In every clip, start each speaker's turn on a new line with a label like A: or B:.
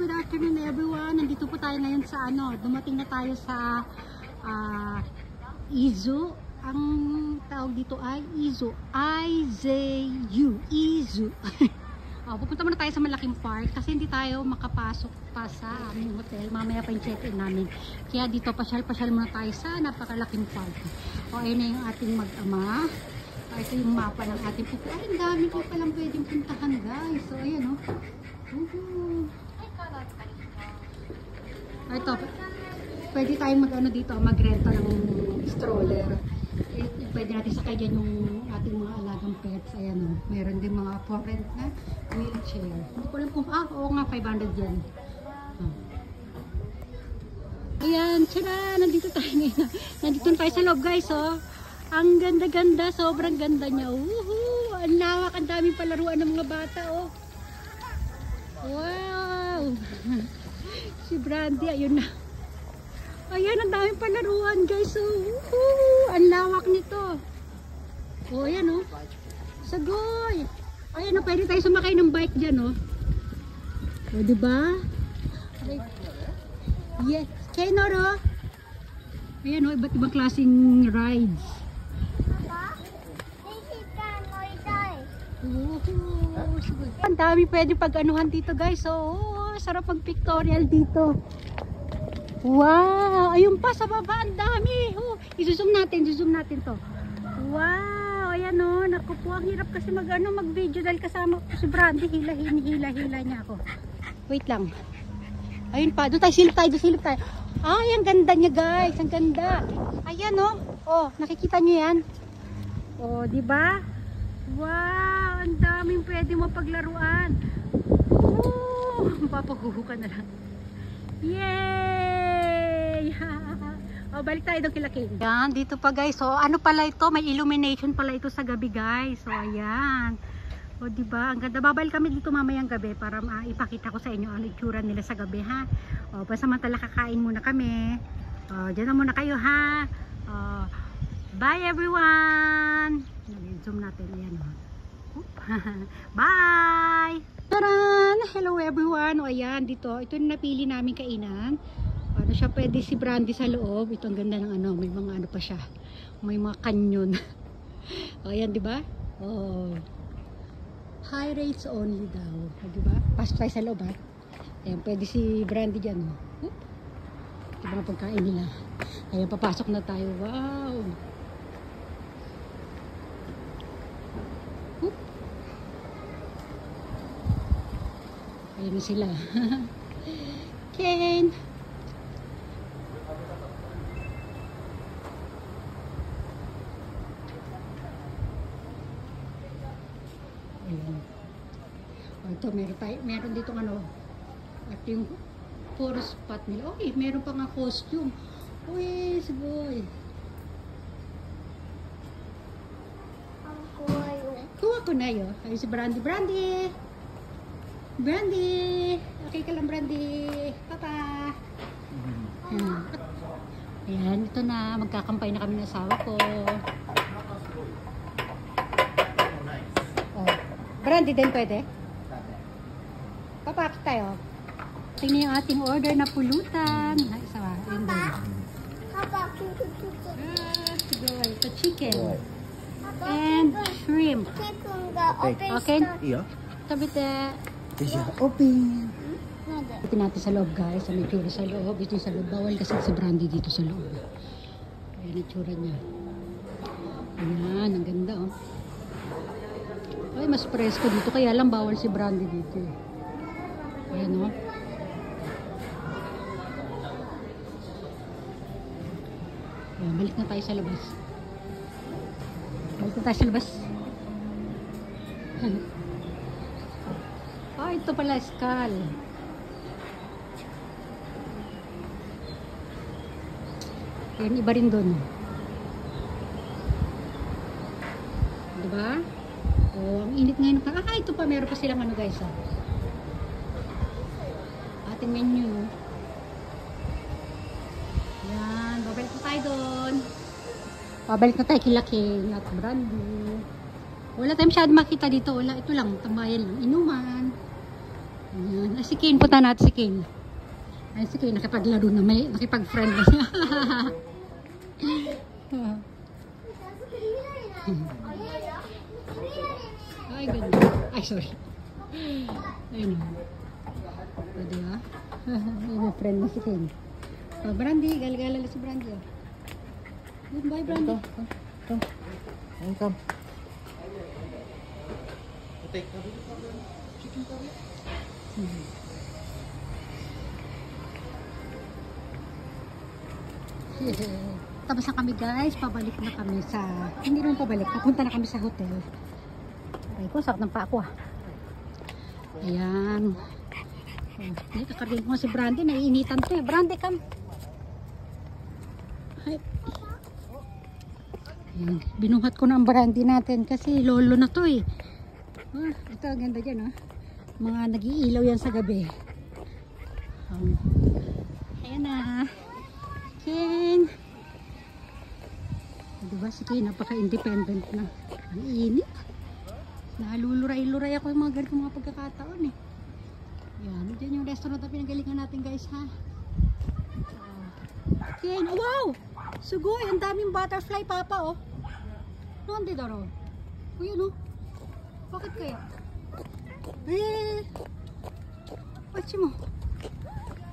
A: good afternoon everyone. Nandito po tayo ngayon sa dumating na tayo sa Izu. Ang tawag dito ay Izu. I-Z-U. Izu. Pupunta muna tayo sa malaking park kasi hindi tayo makapasok pa sa aming hotel. Mamaya pa yung check-in namin. Kaya dito pasyal-pasyal muna tayo sa napakalaking park. Ayun na yung ating mag-ama. Ito yung mapa ng ating pupunta. Ay, ang dami po palang pwedeng puntahan guys. So ayan o. Ito, pwede tayong dito, magrenta ng stroller. Pwede natin sakay dyan yung ating mga alagang pets. Ayan o, mayroon din mga for rent na wheelchair. Hindi ko alam kung, oo nga, 500 yan. Ayan, tira, nandito tayo ngayon. Nandito tayo sa loob guys, oh. Ang ganda-ganda, sobrang ganda niya. Woohoo! Ang lawak, ang daming palaruan ng mga bata, oh. Wow! Si Brandy, ayun na. Ayan, ang daming palaruan guys. Oh. Woohoo! Ang lawak nito. Oh, ayan oh. Sagoy! Ayan oh, pwede tayo sumakay ng bike dyan oh. Oh, diba? Yes. Kaya Noro. Ayan oh, iba't ibang klaseng rides. Ang dami pwede pag-anuhan dito guys. Oh, sarap mag-pictorial dito. Wow! Ayun pa sa baba, ang dami. Oh, i-zoom natin to. Wow! Ayan oh, naku po, ang hirap kasi mag-video dahil kasama ko si Brandy. Hila niya ako. Wait lang. Ayun pa, doon tayo, silip tayo. Ay, ang ganda niya guys, ang ganda. Ayan oh. Oh, nakikita niyo yan? Oh, di ba? Wow, ang daming pwede mo paglaruan. Papaguho ka na lang. Yay! Oh, balik tayo doon kila King. Yan, dito pa guys. So, ano pala ito? May illumination pala ito sa gabi guys. So, ayan. O, diba? Ang ganda. Babalik kami dito mamayang gabi para ipakita ko sa inyo ang itsura nila sa gabi, ha? O, pasamantala kakain muna kami. O, dyan na muna kayo, ha? O, bye everyone! Zoom natin. Ayan, o. Bye! Taran! Hello everyone! O, ayan, dito. Ito yung napili namin kainan. Ano siya, pwede si Brandy sa loob. Ito ang ganda ng may mga pa siya. May mga kanyon. O, ayan, diba? Oh. High rates only daw. O, diba? Pasok tayo sa loob, ha? Ayan, pwede si Brandy dyan, o. Ito mga pagkain nila. Ayan, papasok na tayo. Wow! Ayan na sila. Ken! Ayan. O, ito, meron dito at yung photo spot nila. Okay, meron pa nga costume. Uy, sigoy. Kuha ko na yun. Ay, si Brandy. Brandy! Okay ka lang, Brandy. Papa! Ayan, ito na. Magkakampay na kami ng asawa ko. Oh. Brandy din pwede? Papa, tayo. Tingnan yung ating order na pulutan. Ay, isa ba? Papa, ito chicken. And shrimp. Okay?
B: Iya.
A: Sabi te.
B: Open.
A: Ito natin sa loob guys. May tsura sa loob. Ito sa loob. Bawal kasi si Brandy dito sa loob. Ayan ang tsura niya. Ayan. Ang ganda oh. Ay, mas presko dito. Kaya lang bawal si Brandy dito. Ayan oh. Ayan, balik na tayo sa labas. Balik na tayo sa labas. Oh, ito pala skull. Ayan, iba rin doon. Diba? Oh, ang init ngayon. Ito pa, meron pa silang guys. Ating menu. Ayan, babalik na tayo doon. Babalik na tayo kila King at Brandy. Wala tayong masyadong makita dito. Wala, ito lang, tambayan lang. Inuman. Ayan. Ay, si Kane, punta natin si Kane. Ay, si Kane, nakipaglaro na, may nakipag-friend na siya. Ay, ganda. Ay, sorry. Ayun. O, diba? Ay, may friend na si Kane. Oh, Brandy, galgala si Brandy. Oh. Goodbye, Brandy.
B: Come. Come. Tapos na kami guys, pabalik na kami sa, hindi naman pabalik, papunta na kami sa hotel. Ay ko, sakit ng pa ako ah. Ayan. Ay, kakargin ko nga si Brandy, naiinitan to eh. Brandy, come. Ay. Ayan. Binuhat ko na ang Brandy natin kasi lolo na to eh. Ah, ito, ang ganda dyan ah. Mga nag-iilaw yan sa gabi. Ayan na. Ken. Diba si Ken, napaka-independent na. Ang init. Naluluray-luray ako yung mga ganitong mga pagkakataon eh. Yan, dyan yung restaurant na pinagalingan natin guys ha. Ken, oh, wow! Sugoy, ang daming butterfly papa oh. Nandi daro. O yun oh. Bakit kaya? Eh, watch mo.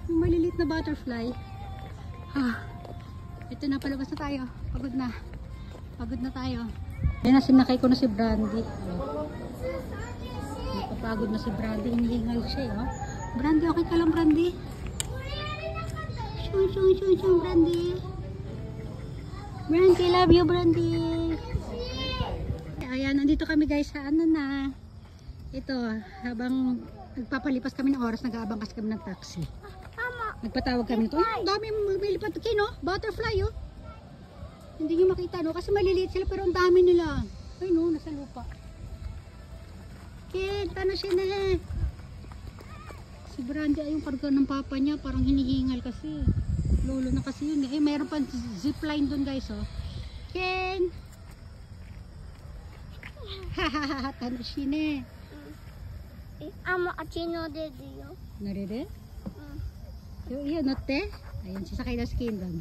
B: Yung malilit na butterfly. Ah, ito na, palabas na tayo. Pagod na. Pagod na tayo. Ayan na, sinakay ko na si Brandy. Napapagod na si Brandy. Hinihingal siya, oh. Brandy, okay ka lang, Brandy? Shun, Brandy. Brandy, love you, Brandy. Ayan, nandito kami guys sa ano na. Ito, habang nagpapalipas kami ng oras, nag-aabang kasi kami ng taxi. Nagpatawag kami nito. Ay, dami lumilipad. Kino, butterfly, oh. Hindi nyo makita, no? Kasi maliliit sila, pero ang dami nila. Ay, no, nasa lupa. Kid, paano siya na? Si Brandy ay yung karga ng papa niya. Parang hinihingal kasi. Lolo na kasi yun. Eh, mayroon pa zipline dun, guys, oh. Ken! Hahaha, paano siya na?
C: Chino de Dio.
A: Narede? Yun, note? Ayan, sasakay na si Ken doon.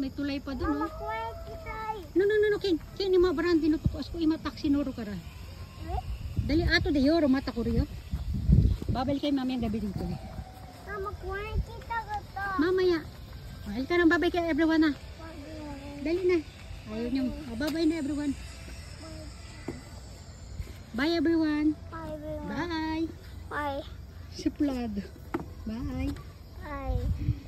A: May tulay pa doon, oh. No, Ken. Ken, yung mga Brandy no to. Asko ima taxi noro kara. Dali ato de yoro mata ko riyo. Babalik kay mamaya gabi dito.
C: Mama, kuwain kita gato.
A: Mamaya. Mahal ka nang babay kay everyone na. Dali na. Ayaw niyo. Babay na everyone. Bye everyone.
C: Bye, everyone.
A: Bye.
C: Bye.
A: Si Plad. Bye.
C: Bye.